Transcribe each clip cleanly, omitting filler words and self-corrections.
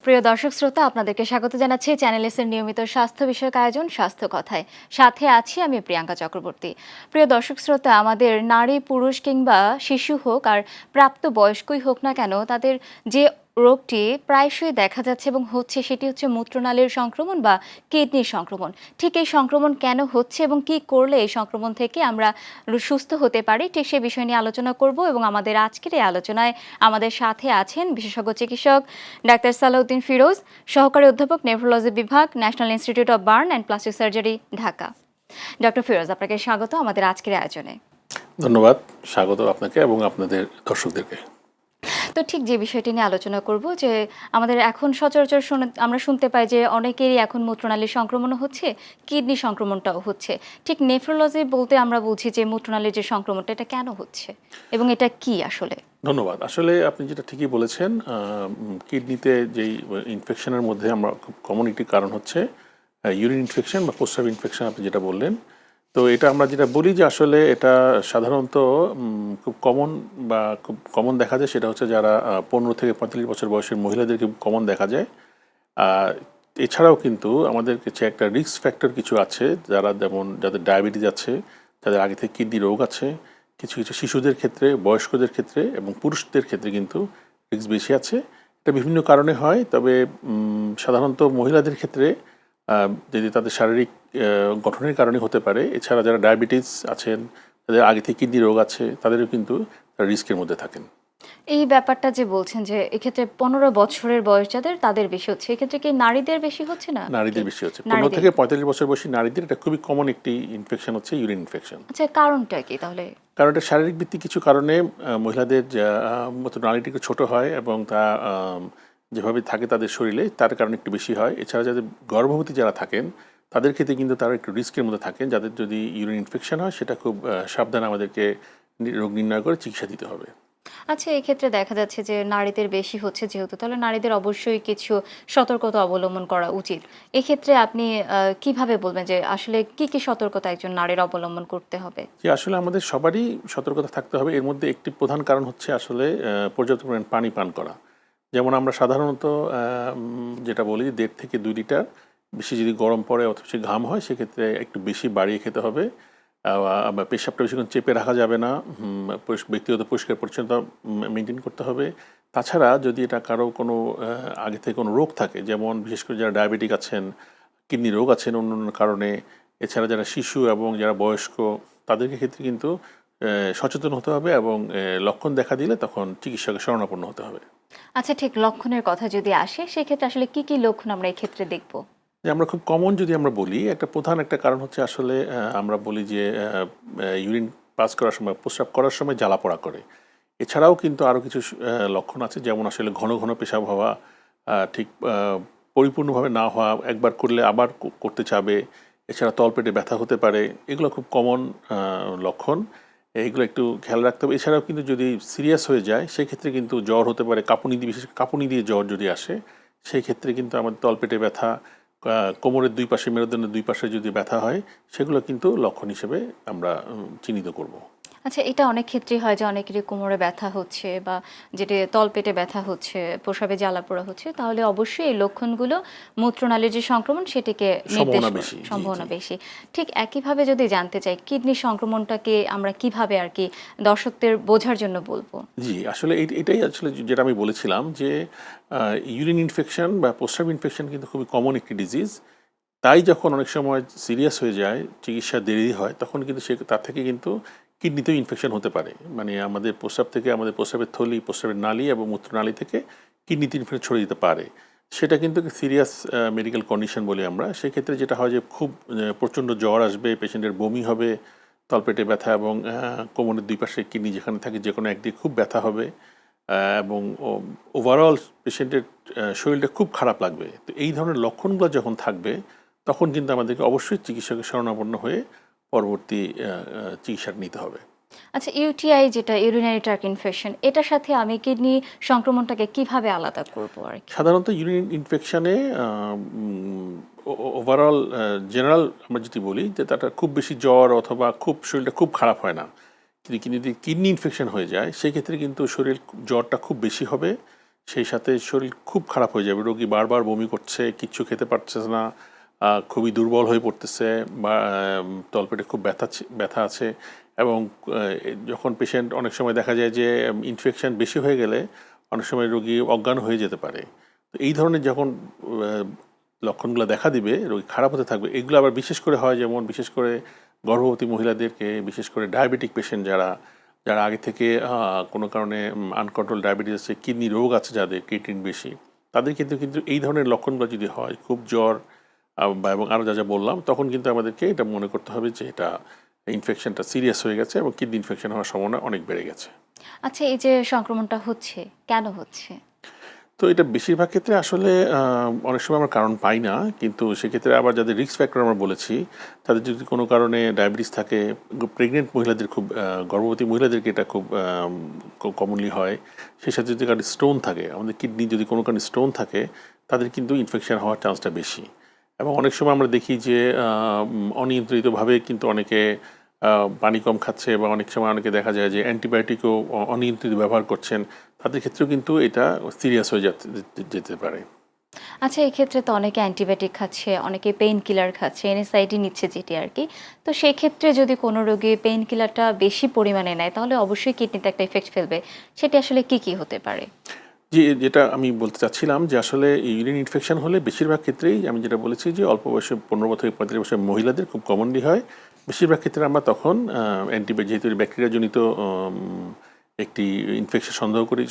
প্রিয় দর্শক শ্রোতা, আপনাদেরকে স্বাগত জানাচ্ছি চ্যানেল এস এর নিয়মিত স্বাস্থ্য বিষয়ক আয়োজন স্বাস্থ্য কথায়। সাথে আছি আমি প্রিয়াঙ্কা চক্রবর্তী। প্রিয় দর্শক শ্রোতা, আমাদের নারী পুরুষ কিংবা শিশু হোক আর প্রাপ্ত বয়স্কই হোক না কেন, তাদের যে রোগটি প্রায়শই দেখা যাচ্ছে এবং হচ্ছে সেটি হচ্ছে মূত্রনালীর সংক্রমণ বা কিডনির সংক্রমণ। ঠিক এই সংক্রমণ কেন হচ্ছে এবং কি করলে এই সংক্রমণ থেকে আমরা সুস্থ হতে পারি, ঠিক সে বিষয় নিয়ে আলোচনা করব। এবং আমাদের আজকের এই আলোচনায় আমাদের সাথে আছেন বিশেষজ্ঞ চিকিৎসক ডাক্তার সালাউদ্দিন ফিরোজ, সহকারী অধ্যাপক নেফ্রোলজি বিভাগ, national institute of burn and plastic surgery, Dhaka. Doctor Firoz, আপনাকে স্বাগত আমাদের আজকের আয়োজনে। ধন্যবাদ, স্বাগত আপনাকে এবং আপনাদের দর্শকদেরকে। তো ঠিক যে বিষয়টি নিয়ে আলোচনা করব যে আমাদের এখন সচরাচর আমরা শুনতে পাই যে অনেকেরই এখন মূত্রনালীর সংক্রমণও হচ্ছে, কিডনি সংক্রমণটাও হচ্ছে। ঠিক নেফ্রোলজি বলতে আমরা বুঝি যে মূত্রনালীর যে সংক্রমণটা, এটা কেন হচ্ছে এবং এটা কি আসলে? ধন্যবাদ। আসলে আপনি যেটা ঠিকই বলেছেন, কিডনিতে যেই ইনফেকশনের মধ্যে আমরা খুব কমন একটি কারণ হচ্ছে ইউরিন ইনফেকশন বা প্রস্রাব ইনফেকশন, আপনি যেটা বললেন। তো এটা আমরা যেটা বলি যে আসলে এটা সাধারণত খুব কমন বা খুব কমন দেখা যায়, সেটা হচ্ছে যারা 15 থেকে 45 বছর বয়সের মহিলাদেরকে কমন দেখা যায়। এছাড়াও কিন্তু আমাদের কাছে একটা রিস্ক ফ্যাক্টর কিছু আছে, যাদের ডায়াবেটিস আছে, যাদের আগে থেকে কিডনি রোগ আছে, কিছু কিছু শিশুদের ক্ষেত্রে, বয়স্কদের ক্ষেত্রে এবং পুরুষদের ক্ষেত্রে কিন্তু রিস্ক বেশি আছে। এটা বিভিন্ন কারণে হয়, তবে সাধারণত মহিলাদের ক্ষেত্রে যদি তাদের শারীরিক গঠনের কারণে হতে পারে। এছাড়া যারা ডায়াবেটিস আছেন, যাদের আগে থেকে কিডনি রোগ আছে, তাদেরও কিন্তু তারা রিস্কের মধ্যে থাকেন। এই ব্যাপারটা যে বলছেন যে এক্ষেত্রে 15 বছরের বয়স যাদের, তাদের বেশি হচ্ছে, এক্ষেত্রে কি নারীদের বেশি হচ্ছে না? নারীদের বেশি হচ্ছে। 15 নারীদের। থেকে 45 বছর বয়সী নারীদের এটা খুবই কমন একটি ইনফেকশন হচ্ছে ইউরিন ইনফেকশন। আচ্ছা, কারণটা কি তাহলে? কারণ এটা শারীরিক ভিত্তিক কিছু কারণে মহিলাদের নালীটি একটু ছোটো হয় এবং তা যেভাবে থাকে তাদের শরীরে, তার কারণে একটু বেশি হয়। এছাড়া যাদের গর্ভবতী যারা থাকেন, তাদের ক্ষেত্রে কিন্তু তারা একটু রিস্কের মধ্যে থাকেন। যাদের যদি ইউরিন ইনফেকশন হয়, সেটা খুব সাবধানে আমাদেরকে রোগ নির্ণয় করে চিকিৎসা দিতে হবে। আচ্ছা, এক্ষেত্রে দেখা যাচ্ছে যে নারীদের বেশি হচ্ছে যেহেতু, তাহলে নারীদের অবশ্যই কিছু সতর্কতা অবলম্বন করা উচিত। এক্ষেত্রে আপনি কিভাবে বলবেন যে আসলে কি কি সতর্কতা একজন নারীর অবলম্বন করতে হবে? যে আসলে আমাদের সবারই সতর্কতা থাকতে হবে। এর মধ্যে একটি প্রধান কারণ হচ্ছে আসলে পর্যাপ্ত পরিমাণ পানি পান করা। যেমন আমরা সাধারণত যেটা বলি 1.5 থেকে 2 লিটার, বেশি যদি গরম পড়ে অথবা বেশি ঘাম হয়, সেক্ষেত্রে একটু বেশি বাড়িয়ে খেতে হবে। আবার পেশাবটা বেশিক্ষণ চেপে রাখা যাবে না। ব্যক্তিগত পরিষ্কার পরিচ্ছন্নতা মেনটেন করতে হবে। তাছাড়া যদি এটা কারো কোনো আগে থেকে কোনো রোগ থাকে, যেমন বিশেষ করে যারা ডায়াবেটিক আছেন, কিডনি রোগ আছেন অন্য কারণে, এছাড়া যারা শিশু এবং যারা বয়স্ক, তাদেরকে ক্ষেত্রে কিন্তু সচেতন হতে হবে এবং লক্ষণ দেখা দিলে তখন চিকিৎসকের শরণাপন্ন হতে হবে। আচ্ছা, ঠিক লক্ষণের কথা যদি আসে, সেক্ষেত্রে আসলে কি কি লক্ষণ আমরা এই ক্ষেত্রে দেখব? যে আমরা খুব কমন যদি আমরা বলি, একটা প্রধান একটা কারণ হচ্ছে আসলে আমরা বলি যে ইউরিন পাস করার সময়, প্রস্রাব করার সময় জ্বালা পোড়া করে। এছাড়াও কিন্তু আরও কিছু লক্ষণ আছে, যেমন আসলে ঘন ঘন পেশাব হওয়া, ঠিক পরিপূর্ণভাবে না হওয়া, একবার করলে আবার করতে চাবে। এছাড়া তলপেটে ব্যথা হতে পারে। এগুলো খুব কমন লক্ষণ, এইগুলো একটু খেয়াল রাখতে হবে। এছাড়াও কিন্তু যদি সিরিয়াস হয়ে যায়, সেক্ষেত্রে কিন্তু জ্বর হতে পারে, কাঁপুনি দিয়ে, বিশেষ কাঁপুনি দিয়ে জ্বর যদি আসে, সেই ক্ষেত্রে কিন্তু আমাদের তলপেটে ব্যথা, কোমরের দুই পাশে, মেরুদণ্ডের দুই পাশে যদি ব্যথা হয়, সেগুলো কিন্তু লক্ষণ হিসেবে আমরা চিহ্নিত করব। আচ্ছা, এটা অনেক ক্ষেত্রেই হয় যে অনেকেরই কোমরে ব্যথা হচ্ছে বা যেটা তলপেটে ব্যথা হচ্ছে, প্রস্রাবে জ্বালাপোড়া হচ্ছে, তাহলে অবশ্যই এই লক্ষণগুলো মূত্রনালীর যে সংক্রমণ সেটিকে নির্দেশ সম্ভাবনা করে, বেশি। জি, সম্ভাবনা জি। বেশি। ঠিক একইভাবে যদি জানতে চাই কিডনি সংক্রমণটাকে আমরা কিভাবে আর কি দর্শকদের বোঝার জন্য বলবো? জি, আসলে এটাই আসলে যেটা আমি বলেছিলাম যে ইউরিন ইনফেকশন বা প্রস্রাব ইনফেকশন কিন্তু খুবই কমন একটি ডিজিজ। তাই যখন অনেক সময় সিরিয়াস হয়ে যায়, চিকিৎসা দেরি হয়, তখন কিন্তু তার থেকে কিন্তু কিডনিতেও ইনফেকশন হতে পারে। মানে আমাদের প্রস্রাব থেকে, আমাদের প্রস্রাবের থলি, প্রস্রাবের নালী এবং মূত্রনালী থেকে কিডনিতে ইনফেকশন ছড়িয়ে যেতে পারে। সেটা কিন্তু সিরিয়াস মেডিকেল কন্ডিশন বলি আমরা। সেক্ষেত্রে যেটা হয় যে খুব প্রচণ্ড জ্বর আসবে, পেশেন্টের বমি হবে, তলপেটে ব্যথা এবং কোমরের দুই পাশে কিডনি যেখানে থাকে যে কোনো একদিকে খুব ব্যথা হবে এবং ওভারঅল পেশেন্টের শরীরটা খুব খারাপ লাগবে। তো এই ধরনের লক্ষণগুলো যখন থাকবে, তখন কিন্তু আমাদেরকে অবশ্যই চিকিৎসকের শরণাপন্ন হয়ে পরবর্তী চিকিৎসা নিতে হবে। আচ্ছা, ইউটিআই যেটা ইউরিনারি ট্র্যাক্ট ইনফেকশন, এটার সাথে আমি কিডনি সংক্রমণটাকে কিভাবে আলাদা করবো আর কি? সাধারণত ইউরিন ইনফেকশনে ওভারঅল জেনারেল আমরা যদি বলি যে তাটা খুব বেশি জ্বর অথবা খুব শরীরটা খুব খারাপ হয় না। কিন্তু যদি কিডনি ইনফেকশন হয়ে যায়, সেক্ষেত্রে কিন্তু জ্বরটা খুব বেশি হবে, সেই সাথে শরীর খুব খারাপ হয়ে যাবে, রোগী বারবার বমি করছে, কিচ্ছু খেতে পারছে না, খুবই দুর্বল হয়ে পড়তেছে, বা তলপেটে খুব ব্যথা আছে। এবং যখন পেশেন্ট অনেক সময় দেখা যায় যে ইনফেকশন বেশি হয়ে গেলে অনেক সময় রোগী অজ্ঞান হয়ে যেতে পারে। তো এই ধরনের যখন লক্ষণগুলো দেখা দিবে, রোগী খারাপ হতে থাকবে, এগুলো আবার বিশেষ করে হয় যেমন বিশেষ করে গর্ভবতী মহিলাদেরকে, বিশেষ করে ডায়াবেটিক পেশেন্ট যারা যারা আগে থেকে কোনো কারণে আনকন্ট্রোল ডায়াবেটিস আছে, কিডনি রোগ আছে যাদের, ক্রিয়েটিন বেশি, তাদের কিন্তু কিন্তু এই ধরনের লক্ষণগুলো যদি হয়, খুব জ্বর এবং আরও যা যা বললাম, তখন কিন্তু আমাদেরকে এটা মনে করতে হবে যে এটা ইনফেকশনটা সিরিয়াস হয়ে গেছে এবং কিডনি ইনফেকশন হওয়ার সম্ভাবনা অনেক বেড়ে গেছে। আচ্ছা, এই যে সংক্রমণটা হচ্ছে, কেন হচ্ছে? তো এটা বেশিরভাগ ক্ষেত্রে আসলে অনেক সময় আমরা কারণ পাই না, কিন্তু সেক্ষেত্রে আবার যাদের রিস্ক ফ্যাক্টর আমরা বলেছি, তাদের যদি কোনো কারণে ডায়াবেটিস থাকে, প্রেগনেন্ট মহিলাদের খুব গর্ভবতী মহিলাদেরকে এটা খুব কমনলি হয়। সেই সাথে যদি কারণ স্টোন থাকে, আমাদের কিডনি যদি কোনো কারণে স্টোন থাকে, তাদের কিন্তু ইনফেকশন হওয়ার চান্সটা বেশি। এবং অনেক সময় আমরা দেখি যে অনিয়ন্ত্রিতভাবে কিন্তু অনেকে পানি কম খাচ্ছে, বা অনেক সময় অনেকে দেখা যায় যে অ্যান্টিবায়োটিকও অনিয়ন্ত্রিত ব্যবহার করছেন, তাদের ক্ষেত্রেও কিন্তু এটা সিরিয়াস হয়ে যেতে পারে। আচ্ছা, এই ক্ষেত্রে তো অনেকে অ্যান্টিবায়োটিক খাচ্ছে, অনেকে পেইন কিলার খাচ্ছে, এনএসআইডি নিচ্ছে যেটি আর কি। তো সেক্ষেত্রে যদি কোনো রোগী পেইন কিলারটা বেশি পরিমাণে নেয়, তাহলে অবশ্যই কিডনিতে একটা ইফেক্ট ফেলবে। সেটি আসলে কি হতে পারে? যেটা আমি বলতে চাচ্ছিলাম যে আসলে ইউরিন ইনফেকশন হলে বেশিরভাগ ক্ষেত্রেই আমি যেটা বলেছি যে অল্প বয়সে 15 থেকে 35 বছরের মহিলাদের খুব কমনলি হয়। বেশিরভাগ ক্ষেত্রে আমরা তখন যেহেতু ব্যাকটেরিয়াজনিত একটি ইনফেকশন সন্দেহ করি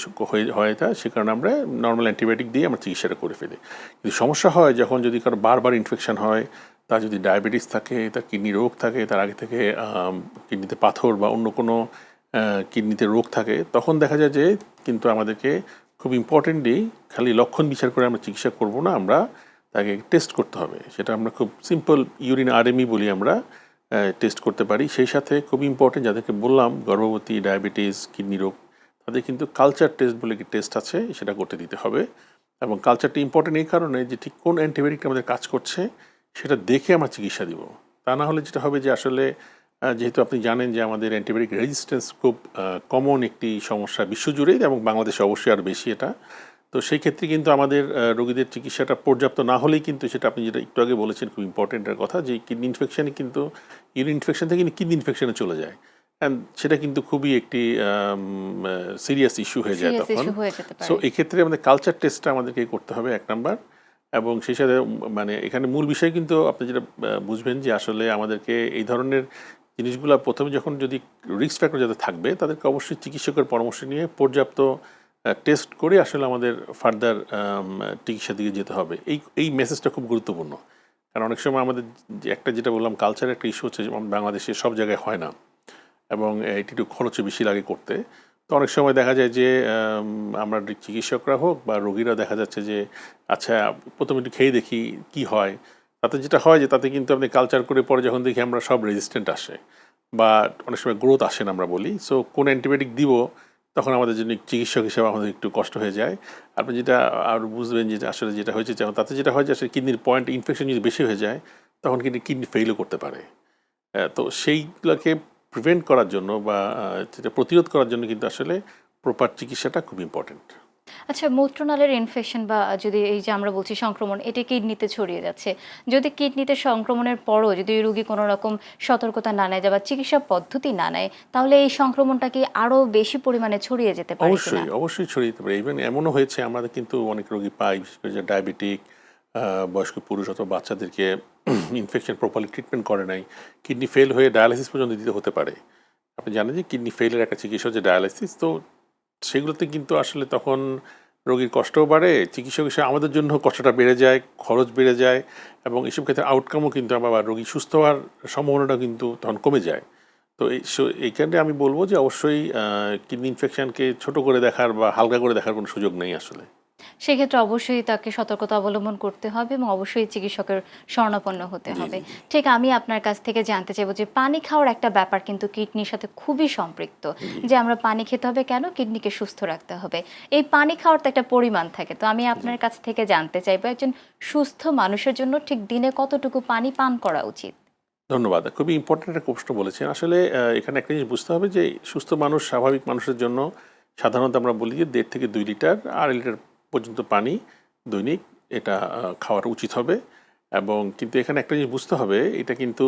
হয় এটা, সে কারণে আমরা নর্মাল অ্যান্টিবায়োটিক দিয়ে আমরা চিকিৎসাটা করে ফেলি। কিন্তু সমস্যা হয় যখন যদি কারো বারবার ইনফেকশন হয়, তার যদি ডায়াবেটিস থাকে, তার কিডনি রোগ থাকে, তার আগে থেকে কিডনিতে পাথর বা অন্য কোনো কিডনিতে রোগ থাকে, তখন দেখা যায় যে কিন্তু আমাদেরকে খুব ইম্পর্টেন্টলি খালি লক্ষণ বিচার করে আমরা চিকিৎসা করব না, আমরা তাকে টেস্ট করতে হবে। সেটা আমরা খুব সিম্পল ইউরিন আরএমই বলি, আমরা টেস্ট করতে পারি। সেই সাথে খুব ইম্পর্টেন্ট যাদেরকে বললাম গর্ভবতী, ডায়াবেটিস, কিডনি রোগ, তাদের কিন্তু কালচার টেস্ট বলে একটি টেস্ট আছে, সেটা করতে দিতে হবে। এবং কালচারটা ইম্পর্টেন্ট এই কারণে যে ঠিক কোন অ্যান্টিবায়োটিকটা আমাদের কাজ করছে সেটা দেখে আমরা চিকিৎসা দিব। তা না হলে যেটা হবে যে আসলে যেহেতু আপনি জানেন যে আমাদের অ্যান্টিবায়োটিক রেজিস্ট্যান্স খুব কমন একটি সমস্যা বিশ্বজুড়েই, এবং বাংলাদেশে অবশ্যই আরও বেশি এটা। তো সেই ক্ষেত্রে কিন্তু আমাদের রোগীদের চিকিৎসাটা পর্যাপ্ত না হলেই কিন্তু সেটা আপনি যেটা একটু আগে বলেছেন খুব ইম্পর্টেন্টের কথা, যে কিডনি ইনফেকশানে কিন্তু ইউরিন ইনফেকশন থেকে কিন্তু কিডনি ইনফেকশনে চলে যায়, অ্যান্ড সেটা কিন্তু খুবই একটি সিরিয়াস ইস্যু হয়ে যায় সিরিয়াস তখন। ইস্যু হয়ে যেতে সো পারে। এই ক্ষেত্রে আমাদের কালচার টেস্টটা আমাদেরকে করতে হবে 1 নাম্বার। এবং সেই সাথে মানে এখানে মূল বিষয় কিন্তু আপনি যেটা বুঝবেন যে আসলে আমাদেরকে এই ধরনের জিনিসগুলো প্রথমে যখন যদি রিস্ক ফ্যাক্টর যাতে থাকবে, তাদেরকে অবশ্যই চিকিৎসকের পরামর্শ নিয়ে পর্যাপ্ত টেস্ট করে আসলে আমাদের ফার্দার চিকিৎসার দিকে যেতে হবে। এই মেসেজটা খুব গুরুত্বপূর্ণ। কারণ অনেক সময় আমাদের যেটা বললাম কালচারের একটা ইস্যু হচ্ছে, যেমন বাংলাদেশে সব জায়গায় হয় না, এবং এটি একটু খরচও বেশি লাগে করতে। তো অনেক সময় দেখা যায় যে আমরা চিকিৎসকরা হোক বা রোগীরা দেখা যাচ্ছে যে আচ্ছা প্রথমে একটু খেয়ে দেখি কি হয়। তাতে যেটা হয় যে তাতে কিন্তু আপনি কালচার করে পরে যখন দেখি আমরা সব রেজিস্ট্যান্ট আসে, বা অনেক সময় গ্রোথ আসে না আমরা বলি। সো কোন অ্যান্টিবায়োটিক দিব, তখন আমাদের জন্য চিকিৎসক হিসেবে আমাদের একটু কষ্ট হয়ে যায়। আপনি যেটা আর বুঝবেন যে আসলে যেটা হয়েছে, যেমন তাতে যেটা হয় যে আসলে কিডনির পয়েন্ট ইনফেকশন যদি বেশি হয়ে যায়, তখন কিন্তু কিডনি ফেইলও করতে পারে। তো সেইগুলোকে প্রিভেন্ট করার জন্য বা যেটা প্রতিরোধ করার জন্য কিন্তু আসলে প্রপার চিকিৎসাটা খুব ইম্পর্টেন্ট। আচ্ছা, মূত্রনালীর ইনফেকশন বা যদি এই যে আমরা বলছি সংক্রমণ, এটা কিডনিতে ছড়িয়ে যাচ্ছে। যদি কিডনিতে সংক্রমণের পরও যদি রোগী কোনো রকম সতর্কতা না নেয় বা চিকিৎসা পদ্ধতি না নেয়, তাহলে এই সংক্রমণটা কি আরও বেশি পরিমাণে ছড়িয়ে যেতে পারে কিনা? অবশ্যই, অবশ্যই ছড়িয়ে যেতে পারে। ইভেন এমনও হয়েছে আমাদের কিন্তু অনেক রোগী পাই, বিশেষ করে যে ডায়াবেটিক, বয়স্ক পুরুষ অথবা বাচ্চাদেরকে ইনফেকশন প্রপারলি ট্রিটমেন্ট করে নাই, কিডনি ফেল হয়ে ডায়ালাইসিস পর্যন্ত দিতে হতে পারে। আপনি জানেন যে কিডনি ফেলের একটা চিকিৎসা হচ্ছে ডায়ালাইসিস। তো সেগুলোতে কিন্তু আসলে তখন রোগীর কষ্টও বাড়ে, চিকিৎসক হিসেবে আমাদের জন্য কষ্টটা বেড়ে যায়, খরচ বেড়ে যায়, এবং এসব ক্ষেত্রে আউটকামও কিন্তু আবার রোগী সুস্থ হওয়ার সম্ভাবনাটা কিন্তু তখন কমে যায়। তো এইখানে আমি বলবো যে অবশ্যই কিডনি ইনফেকশনকে ছোট করে দেখার বা হালকা করে দেখার কোনো সুযোগ নেই আসলে। সেক্ষেত্রে অবশ্যই তাকে সতর্কতা অবলম্বন করতে হবে এবং অবশ্যই চিকিৎসকের শরণাপন্ন হতে জি, হবে। জি, জি। ঠিক, আমি আপনার কাছ থেকে জানতে চাইবো যে পানি খাওয়ার একটা ব্যাপার কিন্তু কিডনির সাথে খুবই সম্পৃক্ত। জি, যে আমরা পানি খেতে হবে কেন? কিডনিকে সুস্থ রাখতে হবে। এই পানি খাওয়ার তো একটা পরিমাণ থাকে। তো আমি জি। আপনার কাছ থেকে জানতে চাইবো একজন সুস্থ মানুষের জন্য ঠিক দিনে কতটুকু পানি পান করা উচিত? ধন্যবাদ। খুবই ইম্পোর্টেন্ট একটা প্রশ্ন বলেছেন। আসলে এখানে একটা জিনিস বুঝতে হবে যে সুস্থ মানুষ, স্বাভাবিক মানুষের জন্য সাধারণত আমরা বলি যে 1.5 থেকে 2 লিটার 2.5 লিটার পর্যন্ত পানি দৈনিক এটা খাওয়াটা উচিত হবে। এবং কিন্তু এখানে একটা জিনিস বুঝতে হবে, এটা কিন্তু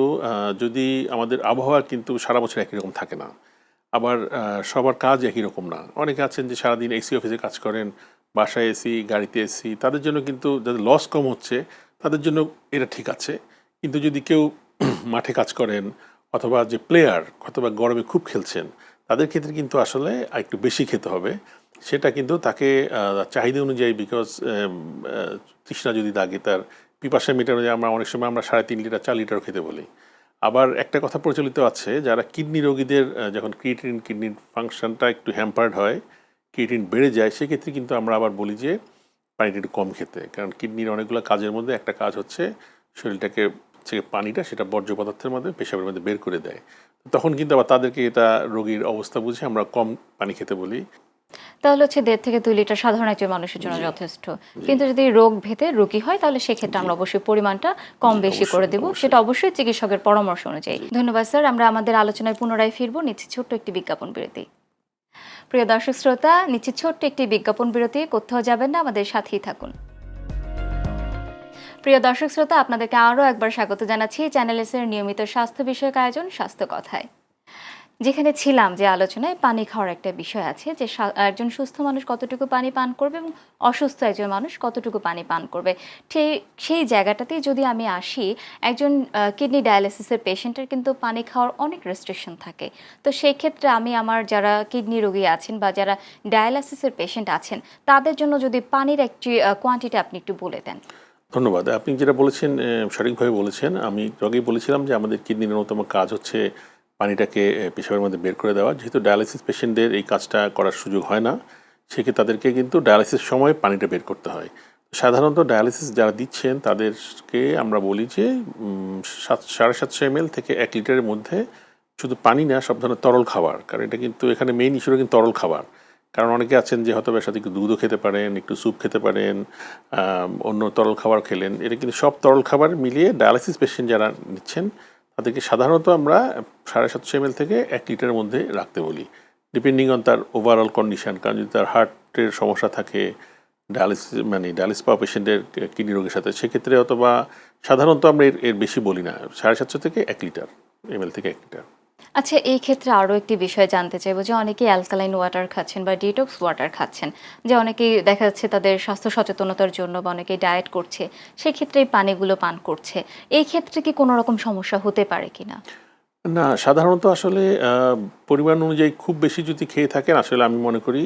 যদি আমাদের আবহাওয়া কিন্তু সারা বছর একই রকম থাকে না, আবার সবার কাজ একই রকম না। অনেকে আছেন যে সারাদিন এসি অফিসে কাজ করেন, বাসায় এসি, গাড়িতে এসি, তাদের জন্য কিন্তু যাদের লস কম হচ্ছে তাদের জন্য এটা ঠিক আছে। কিন্তু যদি কেউ মাঠে কাজ করেন অথবা যে প্লেয়ার অথবা গরমে খুব খেলছেন, তাদের ক্ষেত্রে কিন্তু আসলে একটু বেশি খেতে হবে। সেটা কিন্তু তাকে চাহিদা অনুযায়ী, বিকজ তৃষ্ণা যদি লাগে, তার পিপাসা মেটানো যায়, আমরা অনেক সময় আমরা 3.5 লিটার 4 লিটারও খেতে বলি। আবার একটা কথা প্রচলিত আছে, যারা কিডনি রোগীদের যখন কিডনির ফাংশনটা একটু হ্যাম্পার্ড হয়, ক্রিয়েটিন বেড়ে যায়, সেক্ষেত্রে কিন্তু আমরা আবার বলি যে পানিটা একটু কম খেতে। কারণ কিডনির অনেকগুলো কাজের মধ্যে একটা কাজ হচ্ছে শরীরটাকে থেকে পানিটা সেটা বর্জ্য পদার্থের মধ্যে পেশাবের মধ্যে বের করে দেয়। তখন কিন্তু আবার তাদেরকে এটা রোগীর অবস্থা বুঝে আমরা কম পানি খেতে বলি। তাহলে হচ্ছে 1.5 থেকে 2 লিটার সাধারণ একজন মানুষের জন্য যথেষ্ট। কিন্তু যদি রোগ ভেদে রোগী হয় তাহলে সেক্ষেত্রে আমরা অবশ্যই পরিমাণটা কম বেশি করে দেব, সেটা অবশ্যই চিকিৎসকের পরামর্শ অনুযায়ী। ধন্যবাদ স্যার। আমরা আমাদের আলোচনায় পুনরায় ফিরবো, নিচ্ছি ছোট্ট একটি বিজ্ঞাপন বিরতি। প্রিয় দর্শক শ্রোতা, নিচ্ছি ছোট্ট একটি বিজ্ঞাপন বিরতি, কোথাও যাবেন না, আমাদের সাথেই থাকুন। প্রিয় দর্শক শ্রোতা, আপনাদেরকে আরও একবার স্বাগত জানাচ্ছি চ্যানেল এস এর নিয়মিত স্বাস্থ্য বিষয়ক আয়োজন স্বাস্থ্য কথায়, যেখানে ছিলাম যে আলোচনায় পানি খাওয়ার একটা বিষয় আছে, যে একজন সুস্থ মানুষ কতটুকু পানি পান করবে এবং অসুস্থ একজন মানুষ কতটুকু পানি পান করবে। ঠিক সেই জায়গাটাতেই যদি আমি আসি, একজন কিডনি ডায়ালিসিসের পেশেন্টের কিন্তু পানি খাওয়ার অনেক রেস্ট্রিকশন থাকে। তো সেই ক্ষেত্রে আমি আমার যারা কিডনি রোগী আছেন বা যারা ডায়ালিসিসের পেশেন্ট আছেন, তাদের জন্য যদি পানির একটি কোয়ান্টিটি আপনি একটু বলে দেন। ধন্যবাদ। আপনি যেটা বলেছেন সঠিকভাবে বলেছেন। আমি আগেই বলেছিলাম যে আমাদের কিডনির অন্যতম কাজ হচ্ছে পানিটাকে পেশাবের মধ্যে বের করে দেওয়া। যেহেতু ডায়ালিসিস পেশেন্টদের এই কাজটা করার সুযোগ হয় না, সেক্ষেত্রে তাদেরকে কিন্তু ডায়ালিসিস সময় পানিটা বের করতে হয়। সাধারণত ডায়ালিসিস যারা দিচ্ছেন তাদেরকে আমরা বলি যে 750 ml থেকে 1 লিটারের মধ্যে শুধু পানি না, সব ধরনের তরল খাবার। কারণ এটা কিন্তু এখানে মেইন ইস্যুটা কিন্তু তরল খাবার। কারণ অনেকে আছেন যে হয়তো এর সাথে একটু দুধও খেতে পারেন, একটু স্যুপ খেতে পারেন, অন্য তরল খাবার খেলেন। এটা কিন্তু সব তরল খাবার মিলিয়ে ডায়ালিসিস পেশেন্ট যারা নিচ্ছেন তাদেরকে সাধারণত আমরা 750 ml থেকে 1 লিটারের মধ্যে রাখতে বলি, ডিপেন্ডিং অন তার ওভারঅল কন্ডিশন। কারণ যদি তার হার্টের সমস্যা থাকে, ডায়ালিসিস পাওয়া পেশেন্টের কিডনি রোগের সাথে, সেক্ষেত্রে অথবা সাধারণত আমরা এর বেশি বলি না, 750 থেকে 1 লিটার ml থেকে 1 লিটার। আচ্ছা, এই ক্ষেত্রে আরও একটি বিষয় জানতে চাইবো, যে অনেকেই অ্যালকালাইন ওয়াটার খাচ্ছেন বা ডিটক্স ওয়াটার খাচ্ছেন, যে অনেকেই দেখা যাচ্ছে তাদের স্বাস্থ্য সচেতনতার জন্য বা অনেকেই ডায়েট করছে, সেক্ষেত্রে এই পানিগুলো পান করছে, এই ক্ষেত্রে কি কোনো রকম সমস্যা হতে পারে কিনা? না, সাধারণত আসলে পরিমাণ অনুযায়ী খুব বেশি যদি খেয়ে থাকেন, আসলে আমি মনে করি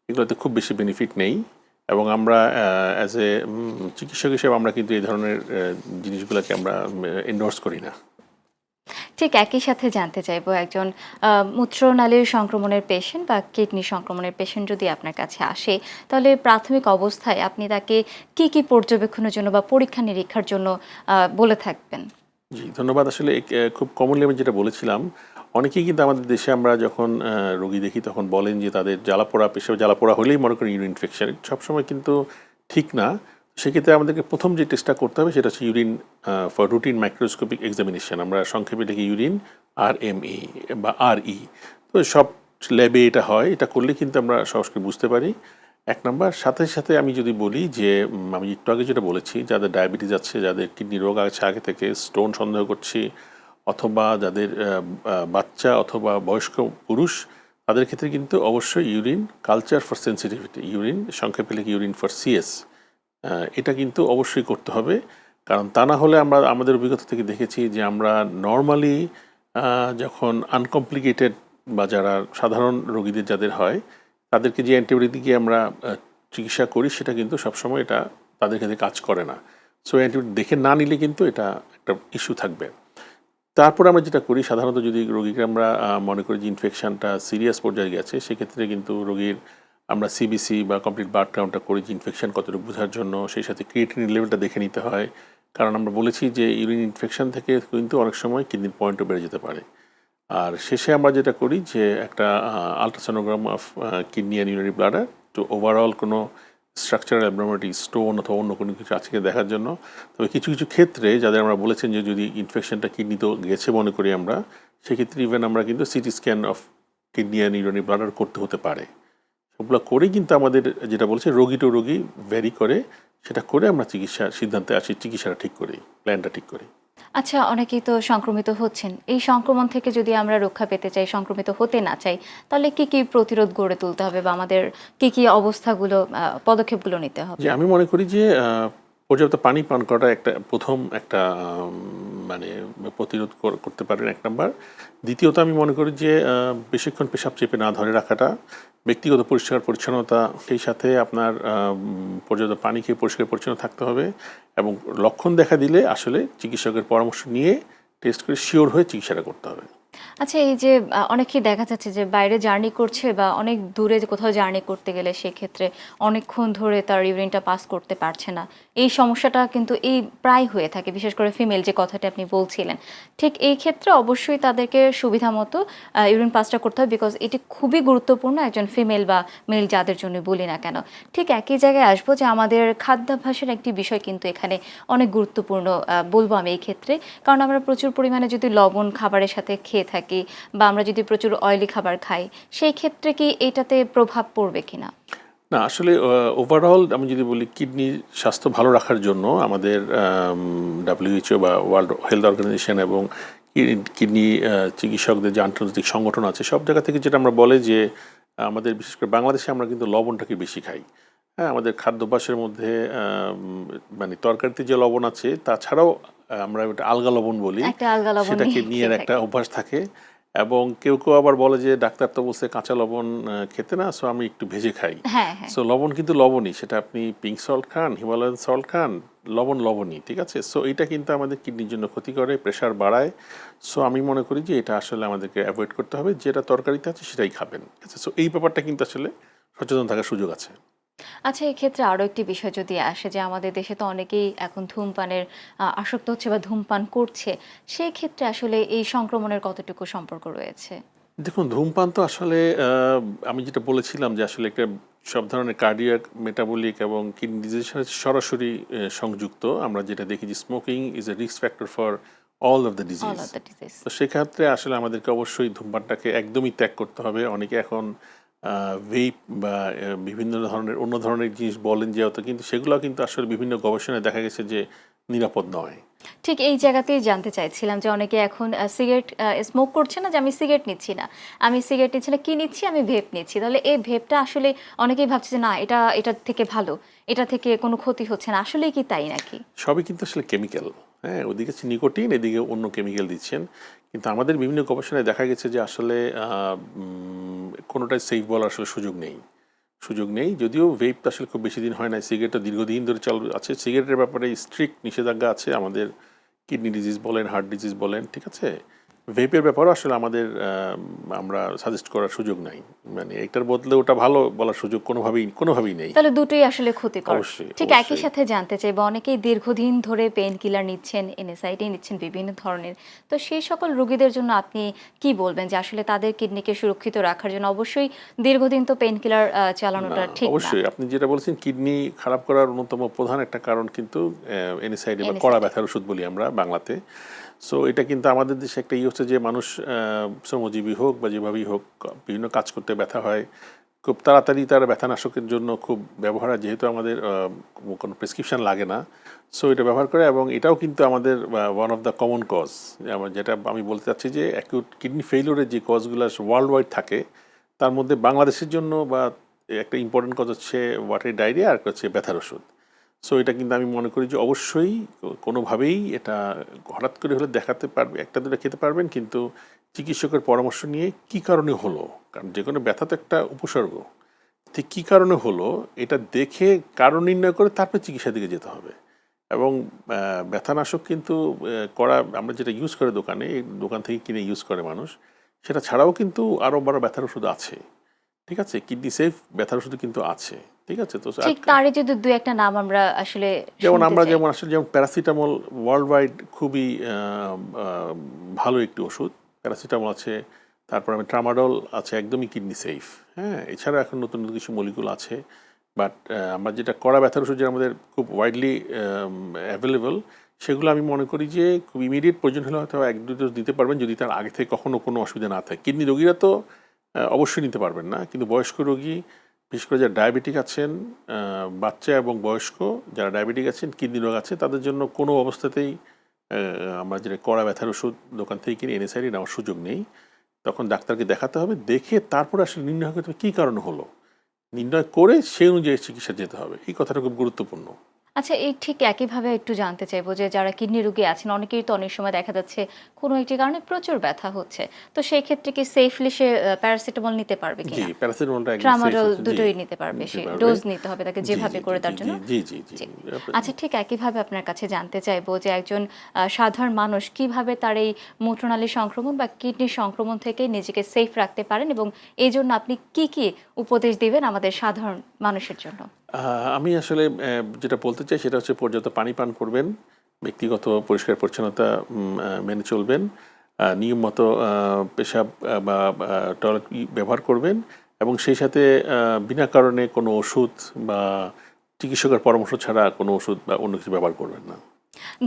এগুলোতে খুব বেশি বেনিফিট নেই। এবং আমরা অ্যাজ এ চিকিৎসক হিসেবে আমরা কিন্তু এই ধরনের জিনিসগুলোকে আমরা এন্ডোর্স করি না। ঠিক একই সাথে জানতে চাইবো, একজন মূত্রনালীর সংক্রমণের পেশেন্ট বা কিডনি সংক্রমণের পেশেন্ট যদি আপনার কাছে আসে, তাহলে প্রাথমিক অবস্থায় আপনি তাকে কি কি পর্যবেক্ষণের জন্য বা পরীক্ষা নিরীক্ষার জন্য বলে থাকবেন? জি, ধন্যবাদ। আসলে খুব কমনলি আমি যেটা বলেছিলাম, অনেকেই কিন্তু আমাদের দেশে আমরা যখন রোগী দেখি তখন বলেন যে তাদের জ্বালাপোড়া, পেশাবে জ্বালাপোড়া হলেই মনে করেন ইউরিন ইনফেকশন। সবসময় কিন্তু ঠিক না। সেক্ষেত্রে আমাদেরকে প্রথম যে টেস্টটা করতে হবে সেটা হচ্ছে urine for routine microscopic examination, আমরা সংক্ষেপে লিখি ইউরিন RME বা RE। তো সব ল্যাবে এটা হয়, এটা করলে কিন্তু আমরা সহজ করে বুঝতে পারি। 1 নাম্বার। সাথে সাথে আমি যদি বলি যে আমি একটু আগে যেটা বলেছি, যাদের ডায়াবেটিস আছে, যাদের কিডনি রোগ আছে আগে থেকে, স্টোন সন্দেহ করছি, অথবা যাদের বাচ্চা অথবা বয়স্ক পুরুষ, তাদের ক্ষেত্রে কিন্তু অবশ্যই urine culture for sensitivity, urine সংক্ষেপে লিখি ইউরিন ফর CS, এটা কিন্তু অবশ্যই করতে হবে। কারণ তা না হলে আমরা আমাদের অভিজ্ঞতা থেকে দেখেছি যে আমরা নর্মালি যখন আনকমপ্লিকেটেড বা যারা সাধারণ রোগীদের যাদের হয়, তাদেরকে যে অ্যান্টিবায়োটিক দিয়ে আমরা চিকিৎসা করি, সেটা কিন্তু সবসময় এটা তাদের ক্ষেত্রে কাজ করে না। সো অ্যান্টিবায়োটিক দেখে না নিলে কিন্তু এটা একটা ইস্যু থাকবে। তারপর আমরা যেটা করি, সাধারণত যদি রোগীকে আমরা মনে করি যে ইনফেকশনটা সিরিয়াস পর্যায়ে গেছে, সেক্ষেত্রে কিন্তু রোগীর আমরা CBC বা কমপ্লিট ব্লাড কাউন্টটা করি যে ইনফেকশন কতটুকু বোঝার জন্য। সেই সাথে ক্রিয়েটিনিন লেভেলটা দেখে নিতে হয়, কারণ আমরা বলেছি যে ইউরিন ইনফেকশন থেকে কিন্তু অনেক সময় কিডনির পয়েন্টও বেড়ে যেতে পারে। আর শেষে আমরা যেটা করি যে একটা ultrasonogram of kidney and urinary bladder, তো ওভারঅল কোনো স্ট্রাকচারাল অ্যাবনর্মালিটি, স্টোন অথবা অন্য কোনো কিছু আছে কিনা দেখার জন্য। তবে কিছু কিছু ক্ষেত্রে যাদের আমরা বলেছেন যে যদি ইনফেকশনটা কিডনিতেও গেছে মনে করি আমরা, সেক্ষেত্রে ইভেন আমরা কিন্তু CT scan of kidney and urinary bladder করতে হতে পারে। ওগুলো করেই কিন্তু আমাদের যেটা বলছে রোগী টু রোগী ভ্যারি করে, সেটা করে আমরা চিকিৎসা সিদ্ধান্তে আসি, চিকিৎসাটা ঠিক করি, প্ল্যানটা ঠিক করি। আচ্ছা, অনেকেই তো সংক্রমিত হচ্ছেন। এই সংক্রমণ থেকে যদি আমরা রক্ষা পেতে চাই, সংক্রমিত হতে না চাই, তাহলে কি, কি প্রতিরোধ গড়ে তুলতে হবে বা আমাদের কি, কি অবস্থাগুলো পদক্ষেপগুলো নিতে হবে? যে আমি মনে করি যে পর্যাপ্ত পানি পান করাটা একটা প্রথম একটা মানে প্রতিরোধ করতে পারেন, এক নাম্বার। দ্বিতীয়ত আমি মনে করি যে বেশিক্ষণ পেশাব চেপে না ধরে রাখাটা, ব্যক্তিগত পরিষ্কার পরিচ্ছন্নতা, সেই সাথে আপনার পর্যাপ্ত পানি খেয়ে পরিষ্কার পরিচ্ছন্ন থাকতে হবে, এবং লক্ষণ দেখা দিলে আসলে চিকিৎসকের পরামর্শ নিয়ে টেস্ট করে শিওর হয়ে চিকিৎসাটা করতে হবে। আচ্ছা, এই যে অনেকেই দেখা যাচ্ছে যে বাইরে জার্নি করছে বা অনেক দূরে যে কোথাও জার্নি করতে গেলে সেক্ষেত্রে অনেকক্ষণ ধরে তার ইউরিনটা পাস করতে পারছে না। এই সমস্যাটা কিন্তু প্রায় হয়ে থাকে, বিশেষ করে ফিমেল যে কথাটা আপনি বলছিলেন। ঠিক এই ক্ষেত্রে অবশ্যই তাদেরকে সুবিধা মতো ইউরিন পাসটা করতে হবে, বিকজ এটি খুবই গুরুত্বপূর্ণ একজন ফিমেল বা মেল যাদের জন্য বলি না কেন। ঠিক একই জায়গায় আসবো যে আমাদের খাদ্যাভ্যাসের একটি বিষয় কিন্তু এখানে অনেক গুরুত্বপূর্ণ বলবো আমি এই ক্ষেত্রে। কারণ আমরা প্রচুর পরিমাণে যদি লবণ খাবারের সাথে খেয়ে থাকি বা আমরা যদি প্রচুর অয়েলি খাবার খাই, সেই ক্ষেত্রে কি এটাতে প্রভাব পড়বে কিনা? না, আসলে ওভারঅল আমি যদি বলি কিডনির স্বাস্থ্য ভালো রাখার জন্য আমাদের WHO বা ওয়ার্ল্ড হেলথ অর্গানাইজেশন এবং কিডনি চিকিৎসকদের যে আন্তর্জাতিক সংগঠন আছে, সব জায়গা থেকে যেটা আমরা বলে যে আমাদের বিশেষ করে বাংলাদেশে আমরা কিন্তু লবণটাকে বেশি খাই। হ্যাঁ, আমাদের খাদ্যাভ্যাসের মধ্যে মানে তরকারিতে যে লবণ আছে তাছাড়াও আমরা ওটা আলগা লবণ বলি, একটা আলগা লবণ সেটাকে নিয়ে নিয়ে খেয়ে একটা থাকি। অভ্যাস থাকে। এবং কেউ কেউ আবার বলে যে ডাক্তার তো বলছে কাঁচা লবণ খেতে না, সো আমি একটু ভেজে খাই। হ্যাঁ, হ্যাঁ। সো লবণ কিন্তু লবণই, সেটা আপনি পিঙ্ক সল্ট খান, হিমালয়ান সল্ট খান, লবণ লবণই, ঠিক আছে। সো এটা কিন্তু আমাদের কিডনির জন্য ক্ষতি করে, প্রেশার বাড়ায়। সো আমি মনে করি যে এটা আসলে আমাদেরকে অ্যাভয়েড করতে হবে, যেটা তরকারিতে আছে সেটাই খাবেন, ঠিক আছে। সো এই ব্যাপারটা কিন্তু আসলে সচেতন থাকার সুযোগ আছে। আচ্ছা, এক্ষেত্রে আরো একটি বিষয় যদি আসে যে আমাদের দেশে তো অনেকেই এখন ধূমপানের আসক্ত হচ্ছে বা ধূমপান করছে। সেই ক্ষেত্রে আসলে এই সংক্রমণের কতটুকু সম্পর্ক রয়েছে? দেখুন, ধূমপান তো আসলে আমি যেটা বলেছিলাম যে আসলে একটা সব ধরনের কার্ডিয়াক, মেটাবলিক এবং কিডনি ডিজিজের সাথে সরাসরি সংযুক্ত। আমরা যেটা দেখি যে smoking is a risk factor for all of the all disease. Of the disease. তো সেক্ষেত্রে আসলে আমাদেরকে অবশ্যই ধূমপানটাকে একদমই ত্যাগ করতে হবে। অনেকে এখন ভেইপ বা বিভিন্ন ধরনের অন্য ধরনের জিনিস বলেন যেহেতু, কিন্তু সেগুলো কিন্তু আসলে বিভিন্ন গবেষণায় দেখা গেছে যে নিরাপদ নয়। ঠিক এই জায়গাতেই জানতে চাইছিলাম যে অনেকে এখন সিগারেট স্মোক করছে না যে আমি সিগারেট নিচ্ছি না। আমি সিগারেট নিচ্ছি না, কি নিচ্ছি? আমি ভেপ নিচ্ছি। তাহলে এই ভেপটা আসলে অনেকেই ভাবছে যে না, এটার থেকে ভালো। এটা থেকে কোনো ক্ষতি হচ্ছে না। আসলেই কি তাই নাকি? সবই কিন্তু আসলে কেমিক্যাল। হ্যাঁ, ওদিকে হচ্ছে নিকোটিন, এদিকে অন্য কেমিক্যাল দিচ্ছেন। কিন্তু আমাদের বিভিন্ন গবেষণায় দেখা গেছে যে আসলে কোনোটাই সেফ বলার আসলে সুযোগ নেই। সুযোগ নেই। যদিও ভেইপ তো আসলে খুব বেশি দিন হয় না, সিগারেটটা দীর্ঘদিন ধরে চালু আছে। সিগারেটের ব্যাপারে স্ট্রিক্ট নিষেধাজ্ঞা আছে আমাদের, কিডনি ডিজিজ বলেন, হার্ট ডিজিজ বলেন, ঠিক আছে। ভেপের ব্যাপারেও আসলে আমাদের আমরা সাজেস্ট করার সুযোগ নাই। মানে এটার বদলে ওটা ভালো বলার সুযোগ কোনোভাবেই নেই। তাহলে দুটোই আসলে ক্ষতিকর। অবশ্যই, ঠিক একই অবশ্যই। সাথে জানতে চাইবো, অনেকেই দীর্ঘদিন ধরে পেইন কিলার নিচ্ছেন, এনএসআইডি নিচ্ছেন বিভিন্ন ধরনের। তো সেই সকল রোগীদের জন্য আপনি কি বলবেন যে আসলে তাদের কিডনিকে সুরক্ষিত রাখার জন্য অবশ্যই দীর্ঘদিন তো পেইন কিলার না, চালানোটা ঠিক না। অবশ্যই আপনি যেটা বলছেন কিডনি খারাপ করার অন্যতম প্রধান একটা কারণ কিন্তু এনএসআইডি বা কড়া এনএসআইডি। ব্যথার ওষুধ বলি আমরা বাংলাতে। সো এটা কিন্তু আমাদের দেশে একটা হচ্ছে যে মানুষ শ্রমজীবী হোক বা যেভাবেই হোক, বিভিন্ন কাজ করতে ব্যথা হয়, খুব তাড়াতাড়ি তারা ব্যথানাশকের জন্য খুব ব্যবহার হয়, যেহেতু আমাদের কোনো প্রেসক্রিপশন লাগে না। সো এটা ব্যবহার করে, এবং এটাও কিন্তু আমাদের one of the common cause. যেটা আমি বলতে চাচ্ছি যে অ্যাকিউট কিডনি ফেইলিওরের যে কজগুলো ওয়ার্ল্ড ওয়াইড থাকে, তার মধ্যে বাংলাদেশের জন্য বা একটা ইম্পর্টেন্ট কজ হচ্ছে ওয়াটারি ডায়রিয়া, আর হচ্ছে ব্যথার ওষুধ। সো এটা কিন্তু আমি মনে করি যে অবশ্যই কোনোভাবেই এটা হঠাৎ করে হলে দেখাতে পারবে, একটা দুটো খেতে পারবেন, কিন্তু চিকিৎসকের পরামর্শ নিয়ে কি কারণে হলো, কারণ যে কোনো ব্যথা তো একটা উপসর্গ, ঠিক কী কারণে হলো এটা দেখে কারণ নির্ণয় করে তারপর চিকিৎসার দিকে যেতে হবে। এবং ব্যথানাশক কিন্তু করা আমরা যেটা ইউজ করে দোকানে, এই দোকান থেকে কিনে ইউজ করে মানুষ, সেটা ছাড়াও কিন্তু আরও বড় ব্যথার ওষুধ আছে, ঠিক আছে। কিডনি সেফ ব্যথার ওষুধ কিন্তু আছে, ঠিক আছে। তো ঠিক তারই যদি দুই একটা নাম আমরা আসলে শুনতে চাই। যেমন প্যারাসিটামল ওয়ার্ল্ড ওয়াইড খুবই ভালো একটি ওষুধ, প্যারাসিটামল আছে। তারপর আমি ট্রামাডল আছে, একদমই কিডনি সেফ। হ্যাঁ, এছাড়া এখন নতুন নতুন কিছু মলিকুল আছে। বাট আমরা যেটা কড়া ব্যথার ওষুধ যেটা আমাদের খুব ওয়াইডলি অ্যাভেলেবল, সেগুলো আমি মনে করি যে খুব ইমিডিয়েট প্রয়োজন হলে হয়তো 1-2 ডোজ দিতে পারবেন, যদি তার আগে থেকে কখনো কোনো অসুবিধা না থাকে। কিডনি রোগীরা তো অবশ্যই নিতে পারবেন না, কিন্তু বয়স্ক রোগী বিশেষ করে যারা ডায়াবেটিক আছেন, বাচ্চা এবং বয়স্ক যারা ডায়াবেটিক আছেন, কিডনি রোগ আছে, তাদের জন্য কোনো অবস্থাতেই আমরা যেটা কড়া ব্যথার ওষুধ দোকান থেকে কিনে এনএসআইডি নেওয়ার সুযোগ নেই। তখন ডাক্তারকে দেখাতে হবে, দেখে তারপরে আসলে নির্ণয় করতে হবে কী কারণে হলো, নির্ণয় করে সেই অনুযায়ী চিকিৎসা যেতে হবে। এই কথাটা খুব গুরুত্বপূর্ণ। আচ্ছা, এই ঠিক একইভাবে একটু জানতে চাইবো যে যারা কিডনি রোগী আছেন, অনেকেই তো অনেক সময় দেখা যাচ্ছে কোনো একটি কারণে প্রচুর ব্যথা হচ্ছে, তো সেই ক্ষেত্রে কি সেফলি সে প্যারাসিটামল নিতে পারবে জি, কিনা? প্যারাসিটামলটা একদম সেফ ট্রামাডল হচ্ছে। জি, দুটোই নিতে পারবে, নিতে সে পারবে। ডোজ নিতে হবে তাকে জি, যেভাবে জি, করে জি, তার জি, জন্য। জি, জি, জি, জি। জি। আচ্ছা, ঠিক একইভাবে আপনার কাছে জানতে চাইবো যে একজন সাধারণ মানুষ কিভাবে তার এই মূত্রনালী সংক্রমণ বা কিডনি সংক্রমণ থেকে নিজেকে সেফ রাখতে পারেন, এবং এই জন্য আপনি কি কি উপদেশ দিবেন আমাদের সাধারণ মানুষের জন্য? আমি আসলে যেটা বলতে চাই সেটা হচ্ছে পর্যাপ্ত পানি পান করবেন, ব্যক্তিগত পরিষ্কার পরিচ্ছন্নতা মেনে চলবেন, নিয়ম মতো পেশাব বা টয়লেট ব্যবহার করবেন, এবং সেই সাথে বিনা কারণে কোনো ওষুধ বা চিকিৎসকের পরামর্শ ছাড়া কোনো ওষুধ বা অন্য কিছু ব্যবহার করবেন না।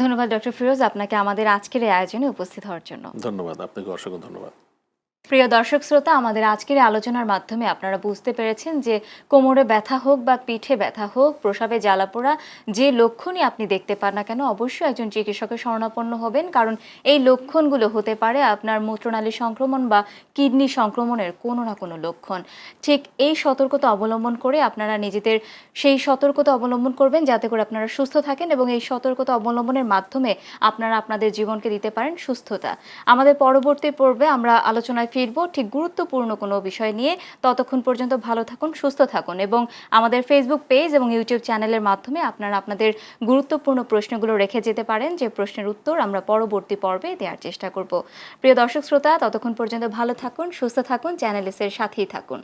ধন্যবাদ ডক্টর ফিরোজ আপনাকে আমাদের আজকের এই আয়োজনে উপস্থিত হওয়ার জন্য। ধন্যবাদ, আপনাকে অসংখ্য ধন্যবাদ। প্রিয় দর্শক শ্রোতা, আমাদের আজকের আলোচনার মাধ্যমে আপনারা বুঝতে পেরেছেন যে কোমরে ব্যথা হোক বা পিঠে ব্যথা হোক, প্রসাবে জ্বালাপোড়া, যে লক্ষণই আপনি দেখতে পান না কেন অবশ্যই একজন চিকিৎসকের শরণাপন্ন হবেন, কারণ এই লক্ষণগুলো হতে পারে আপনার মূত্রনালী সংক্রমণ বা কিডনি সংক্রমণের কোনো না কোনো লক্ষণ। ঠিক এই সতর্কতা অবলম্বন করে আপনারা নিজেদের সেই সতর্কতা অবলম্বন করবেন যাতে করে আপনারা সুস্থ থাকেন, এবং এই সতর্কতা অবলম্বনের মাধ্যমে আপনারা আপনাদের জীবনকে দিতে পারেন সুস্থতা। আমাদের পরবর্তী পর্বে আমরা আলোচনায় ফিরবো ঠিক গুরুত্বপূর্ণ কোনো বিষয় নিয়ে। ততক্ষণ পর্যন্ত ভালো থাকুন, সুস্থ থাকুন, এবং আমাদের ফেসবুক পেজ এবং ইউটিউব চ্যানেলের মাধ্যমে আপনারা আপনাদের গুরুত্বপূর্ণ প্রশ্নগুলো রেখে যেতে পারেন, যে প্রশ্নের উত্তর আমরা পরবর্তী পর্বে দেওয়ার চেষ্টা করব। প্রিয় দর্শক শ্রোতা, ততক্ষণ পর্যন্ত ভালো থাকুন, সুস্থ থাকুন, চ্যানেল এস এর সাথেই থাকুন।